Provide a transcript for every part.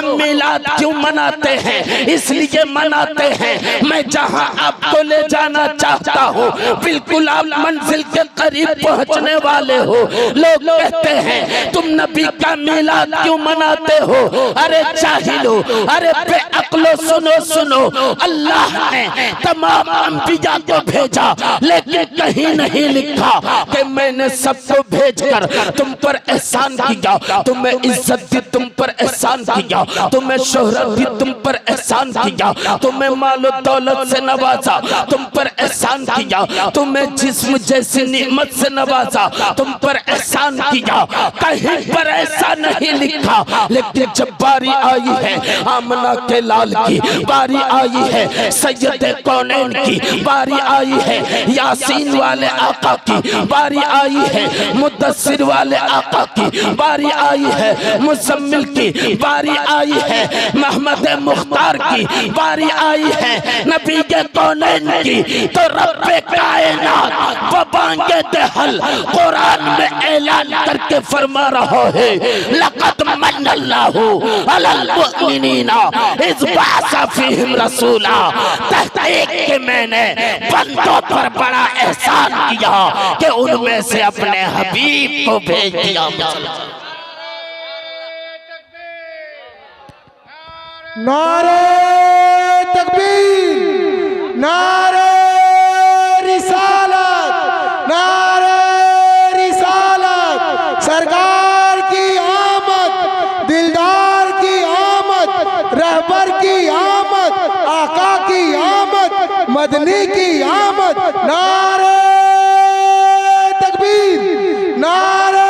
हम मिलाद क्यों मनाते हैं? इसलिए मनाते हैं, मैं जहां आपको ले जाना चाहता हूँ बिल्कुल आप मंजिल के करीब पहुंचने वाले हो। लोग कहते हैं तुम नबी का मिलाद क्यों मनाते हो? अरे जाहिलो, अरे बेअक्लो, सुनो सुनो, अल्लाह ने तमाम अंबिया को भेजा, लेकिन कहीं नहीं लिखा कि मैंने सबको भेजकर तुम पर एहसान किया, तुम्हें इज्जत दी, तुम पर एहसान किया, तुम्हें शोहरत दी, तुम पर एहसान किया, तुम्हें मालो दौलत से नवाजा, तुम पर एहसान किया, तुम्हें जिस्म जैसी नियमत से नवाजा, तुम पर एहसान किया। कहीं पर ऐसा नहीं लिखा, लेकिन जब बारी आई है आमना के लाल की, बारी आई है सैयदे कौनैन की, बारी आई है यासीन वाले आका की, बारी आई है मुद्दस्सिर वाले आका की, बारी आई है मुज़म्मिल की, बारी आई है मोहम्मद मुख्तार की, बारी आई है नबी के कौनैन की। तो रब्बे कायनात बबांगे देहल कुरान में ऐलान करके फरमा रहा है, लक़द मन्नल्लाहु अलल मुअमिनीना इज़ बअसा फ़ीहिम रसूला। तहक़ीक़ के मैंने बंदों पर बड़ा एहसान किया कि उनमें से अपने हबीब को भेज दिया। नारे तकबीर, नारे रिसालत, नारे रिसालत। सरकार की आमद, दिलदार की आमद, रहबर की आमद, आका की आमद, मदनी की आमद। नारे तकबीर, नारे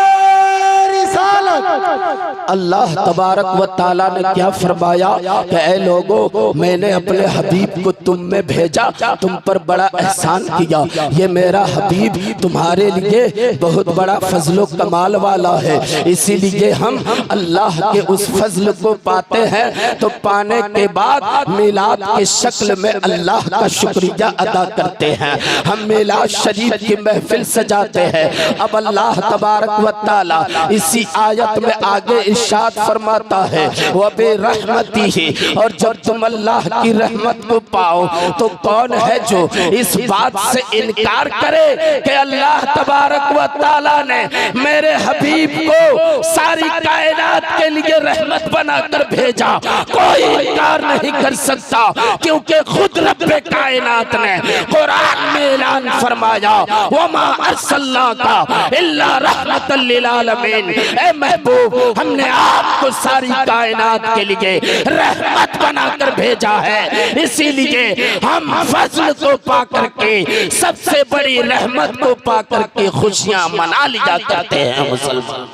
अल्लाह तबारक व ताला ने क्या फरमाया कि ऐ लोगों, मैंने अपने हबीब को तुम में भेजा, तुम पर बड़ा एहसान किया। ये मेरा हबीब तुम्हारे लिए बहुत बड़ा फजलो कमाल वाला है, इसीलिए हम अल्लाह के उस फजल को पाते हैं। तो पाने के बाद मिलाद के शक्ल में अल्लाह का शुक्रिया अदा करते हैं। हम मिलाद शरीफ की महफिल सजाते हैं। अब अल्लाह तबारक व ताला इसी आयत में आगे इरशाद फरमाता है, वह बेरहमती, और जब तुम अल्लाह की रहमत को पाओ तो कौन है जो इस बात से इनकार करे कि अल्लाह तबारक व ताला ने मेरे हबीब को सारी कायनात के लिए रहमत बनाकर भेजा। कोई इनकार नहीं कर सकता, क्योंकि खुद रब्बे कायनात ने कुरान में ऐलान फरमाया, वमा अर्सलनाका इल्ला रहमतल लिल आलमीन। ऐ महबूब, हमने आपको सारी कायनात के लिए रहमत बनाकर भेजा है, इसीलिए हम फजल को पा करके, सबसे बड़ी रहमत को पा करके खुशियां मना लिया करते हैं मुसलमान।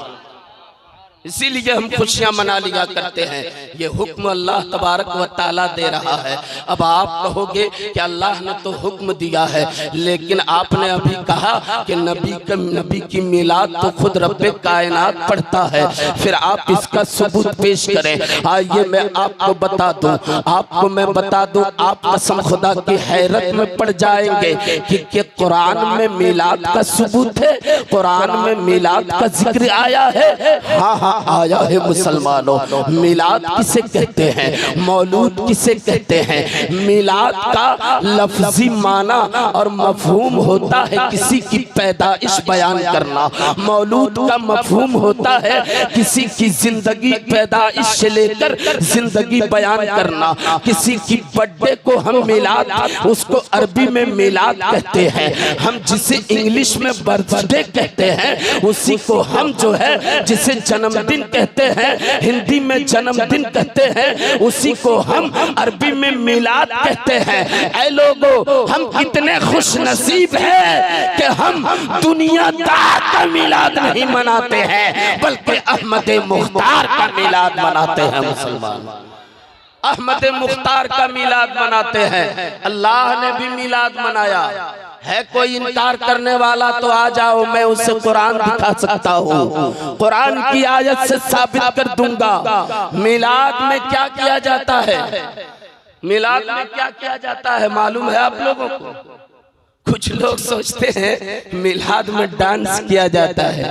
इसीलिए हम खुशियां मना लिया करते हैं। ये हुक्म अल्लाह तबारक व ताला दे रहा है। अब आप कहोगे कि अल्लाह ने तो हुक्म दिया है, लेकिन आपने अभी कहा कि नबी की मिलाद तो खुद रब्बे कायनात पढ़ता है, फिर आप इसका सबूत पेश करें। आइए मैं आपको बता दूं, आपको मैं बता दूं, आप कसम खुदा की हैरत में पड़ जाएंगे कि कुरान में मिलाद का सबूत है, कुरान में मिलाद का जिक्र आया है। हाँ हाँ आया है मुसलमानों। मिलाद किसे कहते हैं, मौलूद किसे कहते हैं? मिलाद का लफ्जी माना और मफहूम होता है किसी की पैदाइश बयान करना। मौलूद का मफहूम होता है किसी की जिंदगी, पैदाइश से लेकर जिंदगी बयान करना। किसी की बर्थडे को हम मिलाद, उसको अरबी में मिलाद कहते हैं। हम जिसे इंग्लिश में बर्थडे कहते हैं, उसी को हम जो है जिसे जन्मदिन कहते हैं, हिंदी में जन्मदिन कहते हैं, उसी को हम अरबी में मिलाद कहते हैं। ऐ लोगों, हम कितने खुश नसीब हैं कि हम दुनियादार का मिलाद नहीं मनाते हैं, बल्कि अहमद मुख्तार का मिलाद मनाते हैं मुसलमान। अहमद मुख्तार का मिलाद मनाते हैं। अल्लाह ने भी मिलाद मनाया है। कोई इनकार करने वाला तो आ जाओ, मैं उसे कुरान दिखा सकता हूँ, कुरान की आयत से साबित कर दूंगा। मिलाद में क्या किया जाता है? मिलाद में क्या किया जाता है मालूम है आप लोगों को? कुछ लोग सोचते हैं मिलाद में डांस किया जाता है,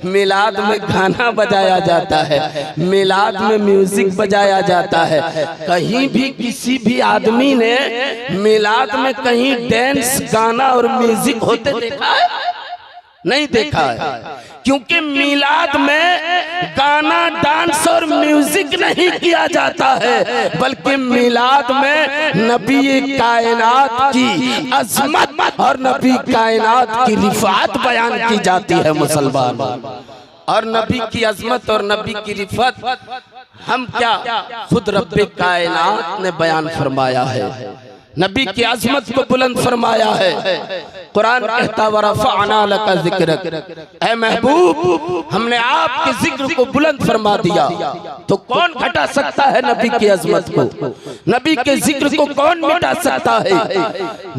मिलाद में गाना बजाया जाता है, मिलाद में म्यूजिक बजाया जाता है। कहीं भी किसी भी आदमी ने मिलाद में कहीं डांस गाना और म्यूजिक होते देखा है? नहीं देखा है, क्योंकि मिलाद में गाना डांस और म्यूजिक नहीं किया जाता है, बल्कि मिलाद में नबी कायनात की अजमत और नबी कायनात की रिफात बयान की जाती है मुसलमान। और नबी की अजमत और नबी की रिफात हम क्या, खुद रब्बे कायनात ने बयान फरमाया है, नबी की अजमत को बुलंद फरमाया है। कुरान कहता वरफ़अना लका ज़िक्रक, ऐ महबूब हमने आपके जिक्र को बुलंद फरमा दिया। तो कौन घटा सकता है नबी की अजमत को? नबी के जिक्र को कौन मिटा सकता है?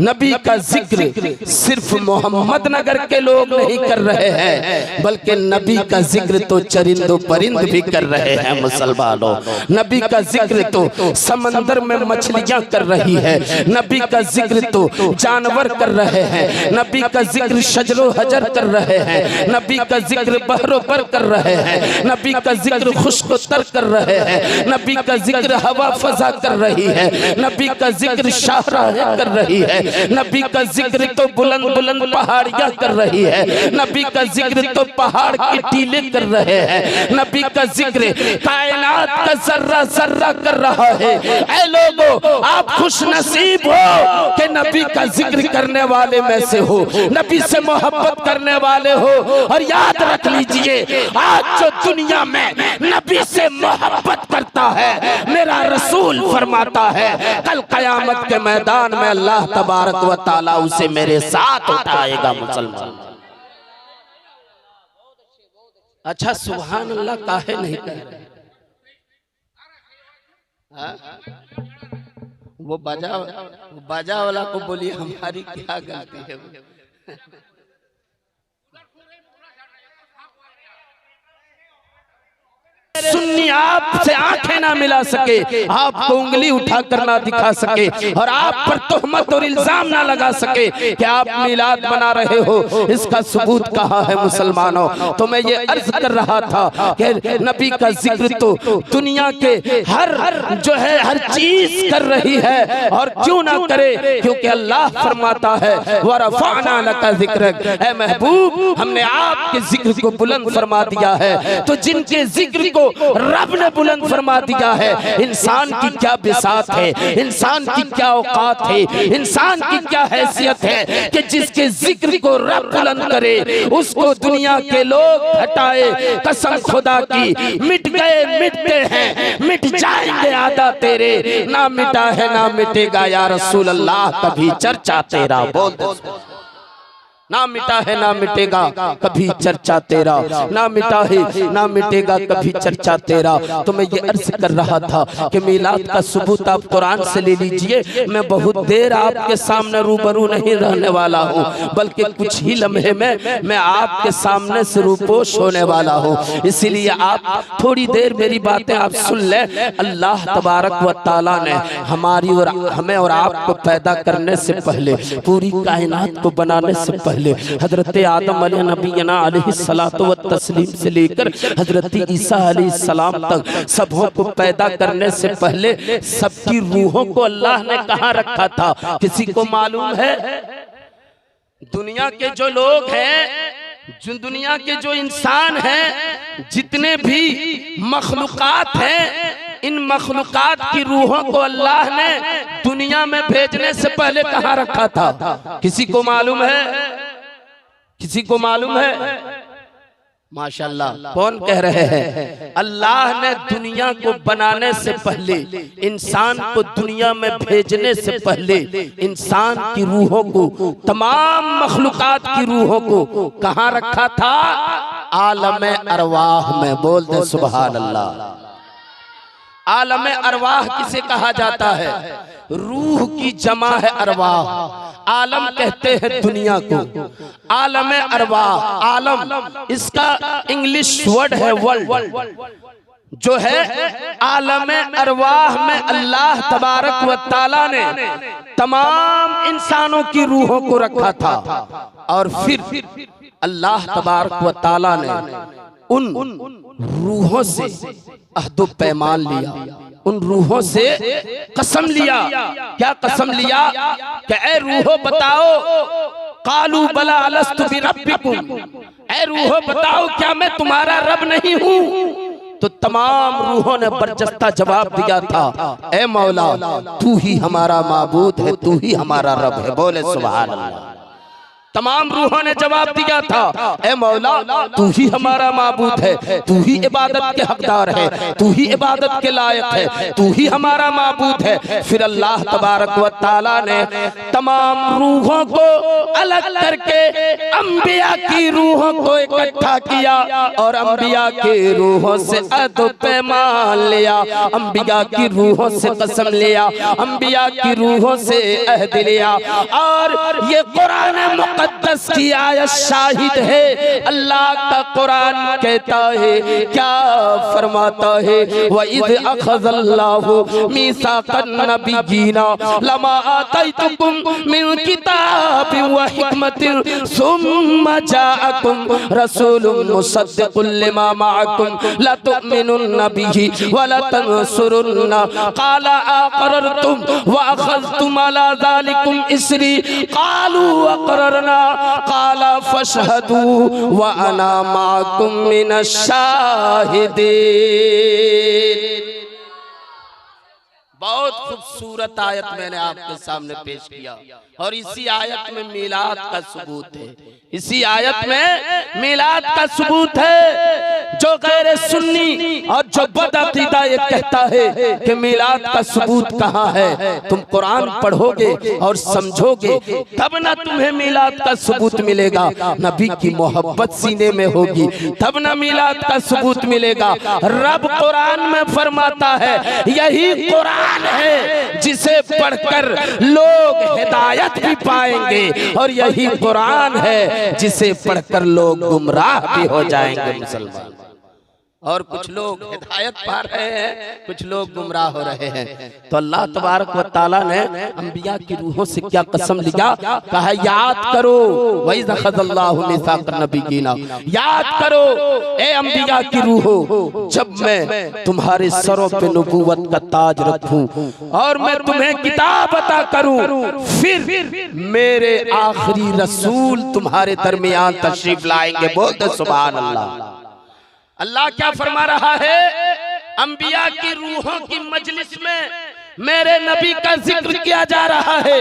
नबी का जिक्र सिर्फ मोहम्मद नगर के लोग नहीं कर रहे हैं, बल्कि नबी का जिक्र तो चरिंदो परिंद भी कर रहे हैं मुसलमानों। नबी का जिक्र तो समंदर में मछलियां कर रही है, नबी का जिक्र तो जानवर कर रहे हैं, नबी का जिक्र शजरो हजर कर रहे हैं, नबी का जिक्र बहरो पर कर रहे हैं, नबी का जिक्र खुश्क तर कर रहे हैं, नबी का जिक्र हवा फजा कर रही है, नबी का जिक्र शाहराहें कर रही है, नबी का जिक्र तो बुलंद बुलंद पहाड़ियां कर रही है, नबी का जिक्र तो पहाड़ की टीले कर रहे हैं, नबी का जिक्र कायनात का जर्रा जर्रा कर रहा है। ऐ लोगों, आप खुश नसीब हो कि नबी का जिक्र करने वाले में से हो, नबी से मोहब्बत करने वाले हो। और याद रख लीजिए, आज जो दुनिया में नबी से मोहब्बत करता है, मेरा रसूल फरमाता है कल कयामत के मैदान में अल्लाह तबारक व तआला उसे मेरे साथ उठाएगा मुसलमान। अच्छा सुभान अल्लाह काहे नहीं कह रहे? वो बाजा वाला को बोलिए हमारी क्या गलती है? सुन्नी आपसे आंखें ना मिला सके, आपको उंगली उठाकर ना दिखा सके, और आप पर तोहमत और इल्जाम ना लगा सके कि आप मिलाद बना रहे हो, इसका सबूत कहाँ है मुसलमानों? तो मैं ये अर्ज कर रहा था कि नबी का जिक्र तो दुनिया के हर चीज कर रही है, और क्यों ना करे, क्योंकि अल्लाह फरमाता है वरफ़अना लका ज़िक्रक, ऐ महबूब हमने आपके जिक्र को बुलंद फरमा दिया है। तो जिनके जिक्र को रब ने बुलंद फरमा दिया है, इंसान की क्या बिसात है, इंसान की क्या औकात है, इंसान की क्या हैसियत है कि जिसके जिक्र को रब बुलंद करे उसको दुनिया के लोग हटाए। कसम खुदा की, मिट गए मिटते हैं, मिट जाएंगे आदा तेरे, ना मिटा है ना मिटेगा या रसूल अल्लाह कभी चर्चा तेरा। बोल ना मिटा है ना मिटेगा कभी चर्चा तेरा, ना मिटा है ना मिटेगा कभी चर्चा तेरा। तो मैं ये अर्ज कर रहा था कि मिलाद का सबूत आप कुरान से ले लीजिए। मैं बहुत देर आपके सामने रूबरू नहीं रहने वाला हूँ, बल्कि कुछ ही लम्हे में मैं आपके सामने से रूपोश होने वाला हूँ। इसीलिए आप थोड़ी देर मेरी बातें आप सुन लें। अल्लाह तबारक व तआला ने हमारी और हमें और आपको पैदा करने से पहले, पूरी कायनात को बनाने से पहले, हजरत आदम नबीना अलैहिस्सलातु व तस्लीम से लेकर हजरत ईसा अलैहिस्सलाम तक सबों को पैदा करने से पहले सबकी रूहों को अल्लाह ने कहाँ रखा था? किसी को मालूम है? दुनिया के जो लोग हैं, जो दुनिया के जो इंसान हैं, जितने भी मखलूकात हैं, इन मखलूकात की रूहों को अल्लाह ने दुनिया में भेजने से पहले कहाँ रखा था? किसी को मालूम है? किसी को मालूम है? माशाल्लाह, कौन कह रहे हैं? अल्लाह ने दुनिया को बनाने से पहले, इंसान को दुनिया में भेजने से पहले, इंसान की रूहों को, तमाम मखलूकात की रूहों को कहाँ रखा था? आलम अरवाह में। बोल दे सुभान अल्लाह। आलम अरवाह किसे कहा जाता है? रूह की जमा है अरवाह। आलम कहते हैं दुनिया को, आलम अरवाह। आलम इसका इंग्लिश वर्ड है वर्ल्ड, जो है आलम अरवाह में अल्लाह तबारक व तआला ने तमाम इंसानों की रूहों को रखा था और फिर अल्लाह तबारक व तआला ने उन रूहों से अहद पैमान लिया, उन रूहों से कसम लिया। क्या कसम लिया कि ऐ रूहो बताओ, कालू बला अलस्तु बिरब्बिकुम, ऐ रूहो बताओ क्या मैं तुम्हारा रब नहीं हूँ? तो तमाम रूहों ने बरजस्ता जवाब दिया था, ऐ मौला तू ही हमारा माबूद है, तू ही हमारा रब है। बोले सुभान अल्लाह। तमाम रूहों ने जवाब दिया था, ऐ मौला तू ही हमारा माबूद है, तू ही इबादत के हकदार है, तू ही इबादत के लायक है, तू ही हमारा माबूद है। फिर अल्लाह तबारक व तआला ने तमाम रूहों को अलग करके अंबिया की रूहों को इकट्ठा किया और अंबिया की रूहों से अहद पैमान लिया, अंबिया की रूहों से कसम लिया, अंबिया की रूहों से अहद लिया। और ये कुरान मुक़द्दस की आयत शाहिद है। अल्लाह का कुरान कहता है, क्या फरमाता है, वइज़ अख़ज़ल्लाहु मीसाक़न नबिय्यीना लमा आतैतुकुम मिन किताबिन व हिकमतिन सुम्मा जाअकुम रसूलुन मुसद्दिक़ुन लिमा मअकुम लतु'मिनुन्न बिही व लतंसुरुन्ना क़ाला अक़ररतुम व अख़ज़्तुम अला ज़ालिकुम इसरी क़ालू अक़ररना क़ाला फ़शहदू व अना माकुम मिनश शाहिदीन। बहुत खूबसूरत आयत मैंने आपके सामने पेश किया और इसी आयत में मिलाद का सबूत है, इसी आयत में मिलाद का सबूत है। जो गैर सुन्नी और जो बदअकीदा ये कहता है कि मिलाद का सबूत कहाँ है, तुम कुरान पढ़ोगे और समझोगे तब ना तुम्हें मिलाद का सबूत मिलेगा। नबी की मोहब्बत सीने में होगी तब ना मिलाद का सबूत मिलेगा। रब कुरान में फरमाता है, यही कुरान है जिसे पढ़कर लोग हिदायत भी पाएंगे और यही कुरान है जिसे पढ़कर लोग गुमराह भी हो जाएंगे। मुसलमान और कुछ लोग हिदायत पा रहे हैं, कुछ लोग गुमराह हो रहे हैं। तो अल्लाह तबारक व तआला ने अंबिया की रूहों से क्या कसम लिया, कहा याद करो, वइज़ अख़ज़ल्लाहु मीसाक़न नबिय्यीना, याद करो ए अंबिया की रूहो, जब मैं तुम्हारे सरों पे नबूवत का ताज रखूं और मैं तुम्हें किताब अता करूं, फिर मेरे आखिरी रसूल तुम्हारे दरमियान तशरीफ लाएंगे। बोलते सुभान अल्लाह। अल्लाह क्या फरमा रहा है, अंबिया की रूहों की मजलिस में मेरे नबी का जिक्र किया जा रहा है,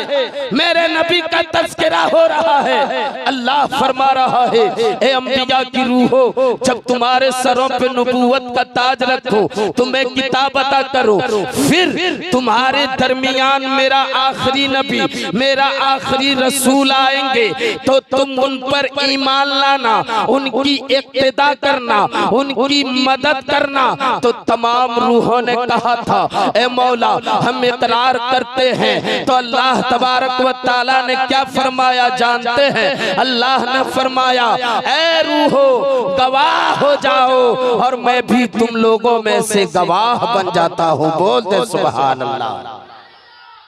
मेरे नबी का तज़किरा हो रहा है। अल्लाह फरमा रहा है, ए अंबिया की रूहो, जब तुम्हारे सरों पे नबूवत का ताज रखो, तुम्हें किताब अता करो, फिर तुम्हारे दरमियान मेरा आखिरी नबी, मेरा आखिरी रसूल आएंगे, तो तुम उन पर ईमान लाना, उनकी इक्तिदा करना, उनकी मदद करना। तो तमाम रूहों ने कहा था, ए मौला हम इकरार करते हैं। तो अल्लाह तबारक व तआला ने क्या फरमाया जानते हैं? अल्लाह ने फरमाया, ऐ रूहो गवाह हो जाओ और मैं भी तुम लोगों में से गवाह बन जाता हूँ। बोलते सुभान अल्लाह।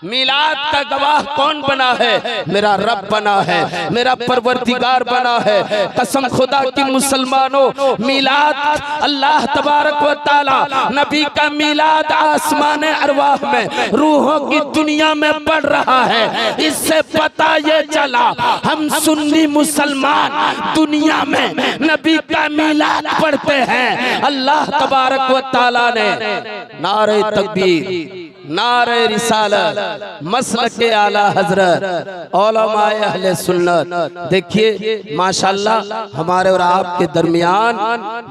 मिलाद का गवाह कौन बना है? मेरा रब बना है, मेरा परवरदिगार बना है। कसम खुदा की मुसलमानों, मिलाद अल्लाह तबारक व तआला नबी का मिलाद आसमान अरवाह में रूहों की दुनिया में बढ़ रहा है। इससे पता ये चला हम सुन्नी मुसलमान दुनिया में नबी का मिलाद पढ़ते हैं। अल्लाह तबारक व तआला ने नारे तकबीर, नारे रिसालत, मसलके आला हजरत, उलमाए अहले सुन्नत, देखिए माशाल्लाह हमारे और आपके दरमियान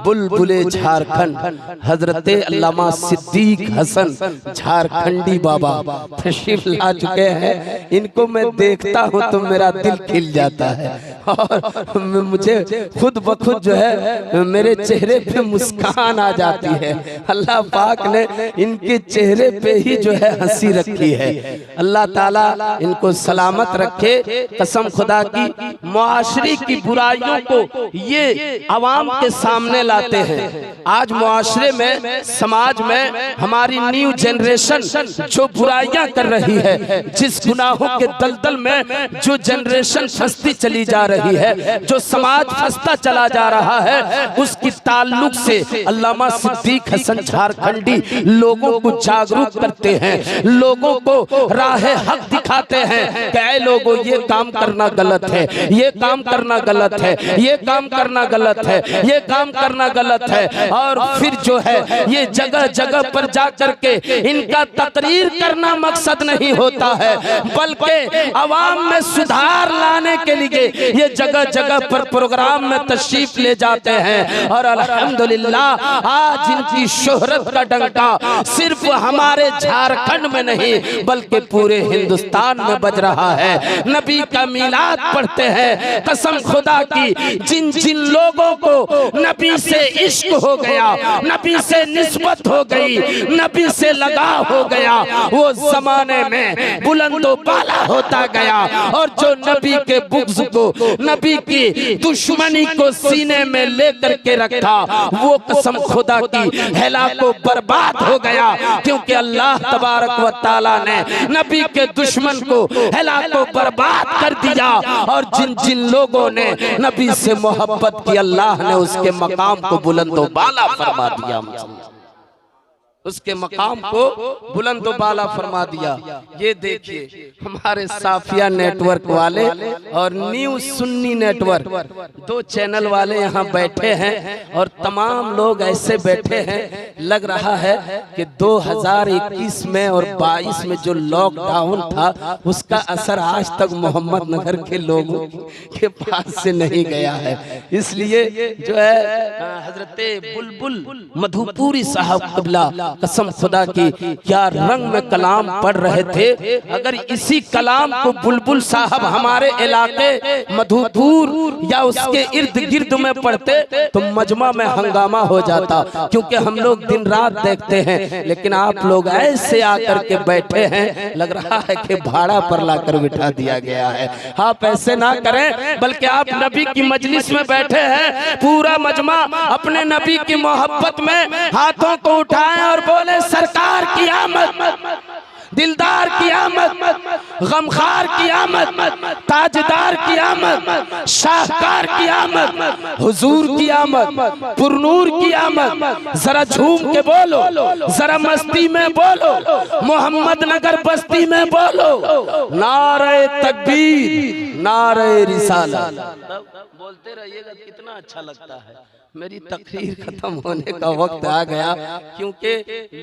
बुलबुले झारखंड हजरत अल्लामा सिद्दीक हसन झारखंडी बाबा तशरीफ ला चुके हैं। इनको मैं देखता हूँ तो मेरा दिल खिल जाता है। और मुझे खुद ब खुद जो है मेरे चेहरे पे मुस्कान आ जाती है। अल्लाह पाक ने इनके चेहरे पे ही जो है हंसी रखी है। अल्लाह ताला इनको सलामत रखे। कसम खुदा की, मुआशरे की बुराइयों को ये आवाम के सामने लाते हैं। आज मुआशरे में, समाज में हमारी न्यू जनरेशन जो बुराइयां कर रही है, जिस गुनाहों के दलदल में जो जनरेशन फंसती चली जा रही है, जो समाज फंसता चला जा रहा है, उसकी ताल्लुक से अल्लामा सिद्दीक हसन झारखंडी लोगों को जागरूक करते हैं, लोगों को राह हक दिखाते हैं कि ऐ लोगों ये काम करना गलत है, ये काम करना गलत है, ये काम करना गलत है, ये काम करना गलत है। और फिर जो है ये जगह जगह पर जाकर के इनका तकरीर करना मकसद नहीं होता है, बल्कि अवाम में सुधार लाने के लिए ये जगह जगह पर प्रोग्राम में तशरीफ ले जाते हैं। और अल्हम्दुलिल्लाह आज इनकी शोहरत का डंका सिर्फ हमारे झारखंड में नहीं बल्कि पूरे हिंदुस्तान में बज रहा है। नबी का मिलाद पढ़ते हैं। कसम खुदा की, जिन जिन लोगों को नबी से इश्क हो गया, नबी से निस्बत हो गई, नबी से लगाव हो गया, वो जमाने में बुलंदो बाला होता गया। और जो नबी के बुग़्ज़ को, नबी की दुश्मनी को सीने में लेकर के रखा, वो कसम खुदा की हलाको बर्बाद हो गया। क्योंकि अल्लाह तबारक व तआला ने नबी के दुश्मन को हलाको बर्बाद कर दिया। और जिन जिन लोगों ने नबी से मोहब्बत की, अल्लाह ने उसके मकाम को बुलंदो बाला फरमा दिया, उसके मकाम को बुलंद बाला फरमा दिया। ये देखिए हमारे साफिया नेटवर्क वाले और न्यू सुन्नी नेटवर्क, दो चैनल वाले यहाँ बैठे हैं और तमाम लोग ऐसे बैठे हैं, लग रहा है कि 2021 में और 22 में जो लॉकडाउन था उसका असर आज तक मोहम्मद नगर के लोगों के पास से नहीं गया है। इसलिए जो है हजरते बुलबुल मधुपुरी साहब क़िबला, कसम खुदा की क्या रंग में कलाम पढ़ रहे थे। अगर इसी कलाम को बुलबुल साहब हमारे इलाके मधुपुर या उसके इर्द गिर्द में पढ़ते तो मजमा में हंगामा हो जाता। क्योंकि हम लोग दिन रात देखते हैं, लेकिन आप लोग ऐसे आकर के बैठे हैं, लग रहा है कि भाड़ा पर लाकर बिठा दिया गया है। आप ऐसे ना करें, बल्कि आप नबी की मजलिस में बैठे हैं, पूरा मजमा अपने नबी की मोहब्बत में हाथों को उठाएं और बोले सरकार की आमद, दिलदार की आमद, गमखार की आमद, ताजदार की आमद, शाहकार की आमद, हुजूर की आमद, पुरनूर की आमद। जरा झूम के बोलो, जरा मस्ती में बोलो, मोहम्मद नगर बस्ती में बोलो, नारे तकबीर, नारे रिसालत। बोलते रहिएगा, कितना अच्छा लगता है। मेरी तकरीर खत्म होने का वक्त आ गया, क्योंकि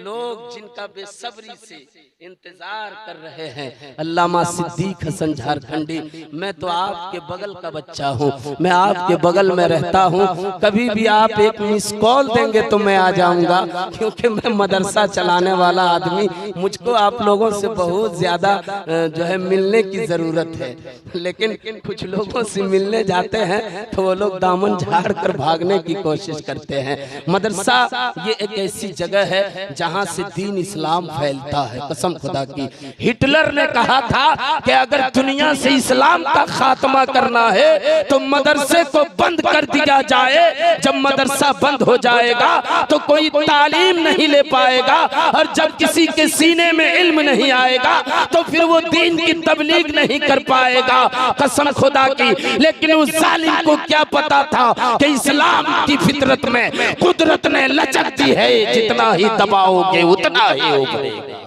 लोग जिनका बेसब्री से इंतजार कर रहे हैं। अल्लामा सिद्दीक हसन झारखंडी, मैं तो आपके बगल का बच्चा हूँ, मैं आपके बगल में रहता हूँ। कभी भी आप एक मिस कॉल देंगे तो मैं आ जाऊंगा, क्योंकि मैं मदरसा चलाने वाला आदमी, मुझको आप लोगों से बहुत ज्यादा जो है मिलने की जरूरत है। लेकिन कुछ लोगों से मिलने जाते हैं तो वो लोग दामन झाड़ कर भागने की कोशिश करते हैं। मदरसा ये एक ऐसी जगह है जहाँ से दीन इस्लाम फैलता है। कसम खुदा की, हिटलर ने कहा था कि अगर दुनिया से इस्लाम का खात्मा करना है तो मदरसे को बंद कर दिया जाए। जब मदरसा बंद हो जाएगा तो कोई तालीम नहीं ले पाएगा, और जब किसी के सीने में इल्म नहीं आएगा तो फिर वो दीन की तबलीग नहीं कर पाएगा। कसम खुदा की, लेकिन उस जालिम को क्या पता था कि इस्लाम की फितरत में कुदरत ने लचक दी है, जितना ही दबाओगे उतना ही उभरेगा,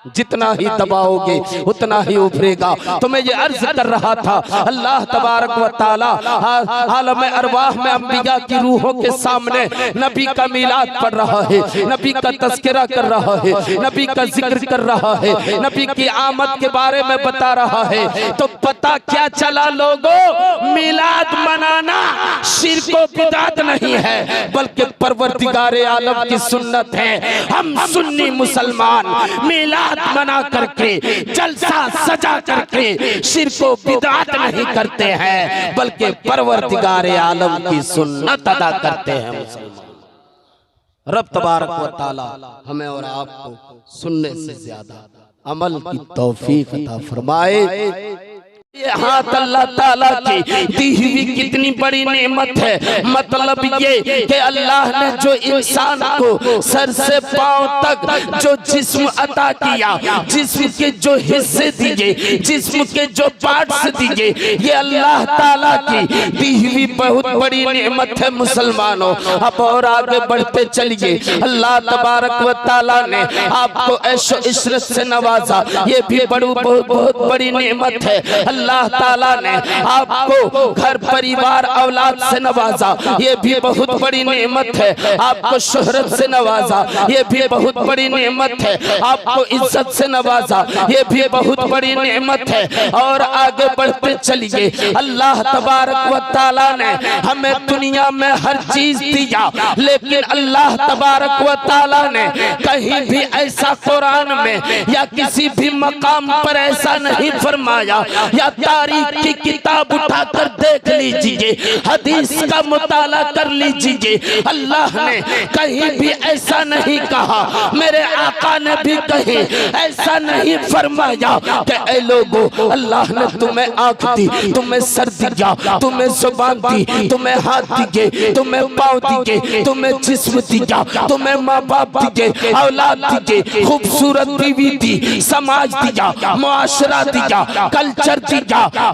जितना ही दबाओगे उतना ही उभरेगा। तो मैं ये अर्ज कर रहा था, अल्लाह तबारक व तआला आलम अरवाह में अंबिया की रूहों के सामने नबी का मिलाद पढ़ रहा है, नबी का तज़किरा कर रहा है, नबी का जिक्र कर रहा है, नबी की आमद के बारे में बता रहा है। तो पता क्या चला लोगों, मिलाद मनाना शिर्क व बिदअत नहीं है, बल्कि परवरदिगार आलम की सुन्नत है। हम सुन्नी मुसलमान मिलाद औलाद बना करके, जलसा सजा करके शिर्क व बिदअत नहीं करते हैं, बल्कि परवरदिगार आलम की सुन्नत अदा करते हैं मुसलमान। रब तबारक व तआला हमें और आपको सुनने से ज्यादा अमल की तौफीक अता फरमाए। ये हाथ अल्लाह ताला की दी हुई कितनी बड़ी नेमत है। मतलब ये कि अल्लाह ने जो इंसान को सर से पांव तक जो जिस्म अता किया, जिस्म के जो हिस्से दिए, जिस्म के जो पार्ट्स दिए, ये अल्लाह ताला की दी हुई बहुत बड़ी नेमत है मुसलमानों। अब और आगे बढ़ते चलिए। अल्लाह तबारक व तआला ने आपको ऐशो इशरत से नवाजा, ये भी बहुत बड़ी नेमत है। अल्लाह ताला ने आपको घर परिवार औलाद से नवाजा, ये भी बहुत बड़ी नेमत है। आपको शोहरत से नवाजा, ये भी बहुत बड़ी नेमत है। आपको इज्जत से नवाजा, ये भी बहुत बड़ी नेमत है। और आगे बढ़ते चलिए। अल्लाह तबारक व तआला ने हमें दुनिया में हर चीज दिया, लेकिन अल्लाह तबारक व तआला ने कहीं भी ऐसा कुरान में या किसी भी मकाम पर ऐसा नहीं फरमाया, या तारीख की किताब उठाकर देख लीजिए, हदीस का मुताला कर लीजिए, अल्लाह ने कहीं भी ऐसा नहीं कहा, मेरे आका ने भी कहीं ऐसा नहीं फरमाया कि ऐ लोगों, अल्लाह ने तुम्हें आँख दी, तुम्हें सर दिया, तुम्हें जुबान दी, तुम्हें हाथ दिए, तुम्हें पाँव दिए, तुम्हें जिस्म दिया, तुम्हें माँ बाप दिए, औलाद दिए, खूबसूरत बीवी दी, समाज दिया, मुआशरा दिया, कल्चर दिया।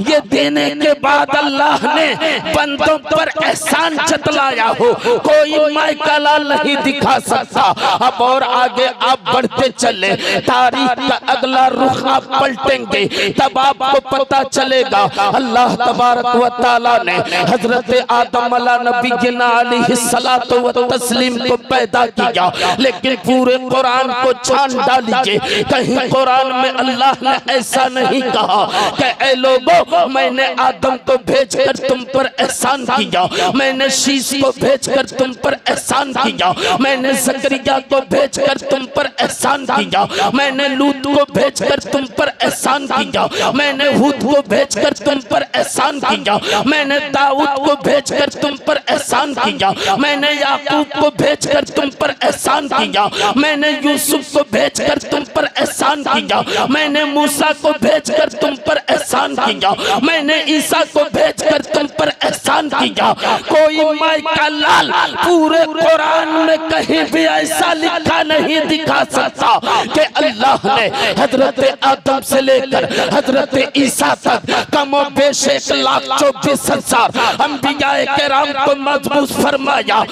ये देने के बाद अल्लाह ने बंदों पर एहसान जतलाया हो, कोई मायकाला नहीं दिखा सकता। अब और आगे आप बढ़ते चले, तारीख का अगला रुख आप पलटेंगे, तब आपको पता चलेगा अल्लाह तबारक व तआला ने हजरत आदम अला नबीना अलैहिस्सलातु व तस्लीम को पैदा किया, लेकिन पूरे कुरान को छान डालीजिए, कहीं कुरान में अल्लाह ने ऐसा नहीं कहा कि ऐ लोगों, मैंने आदम को भेजकर तुम पर एहसान किया, मैंने शीश को भेजकर तुम पर एहसान किया, मैंने जकरिया को भेजकर तुम पर एहसान किया, मैंने लूत को भेजकर तुम पर एहसान किया, मैंने हूद को भेजकर तुम पर एहसान किया, मैंने दाऊद को भेजकर तुम पर एहसान किया, मैंने याकूब को भेजकर तुम पर एहसान किया, मैंने यूसुफ को भेजकर तुम पर एहसान किया, मैंने मूसा को भेजकर तुम पर एहसान किया, मैंने ईसा को भेजकर तुम पर एहसान किया। कोई माई का लाल पूरे कुरान में कहीं भी ऐसा लिखा नहीं दिखा सकता कि अल्लाह ने हजरत आदम से लेकर हजरत ईसा तक कमो बेश 1,24,000 अंबिया-ए-किराम को मजबूत फरमाया।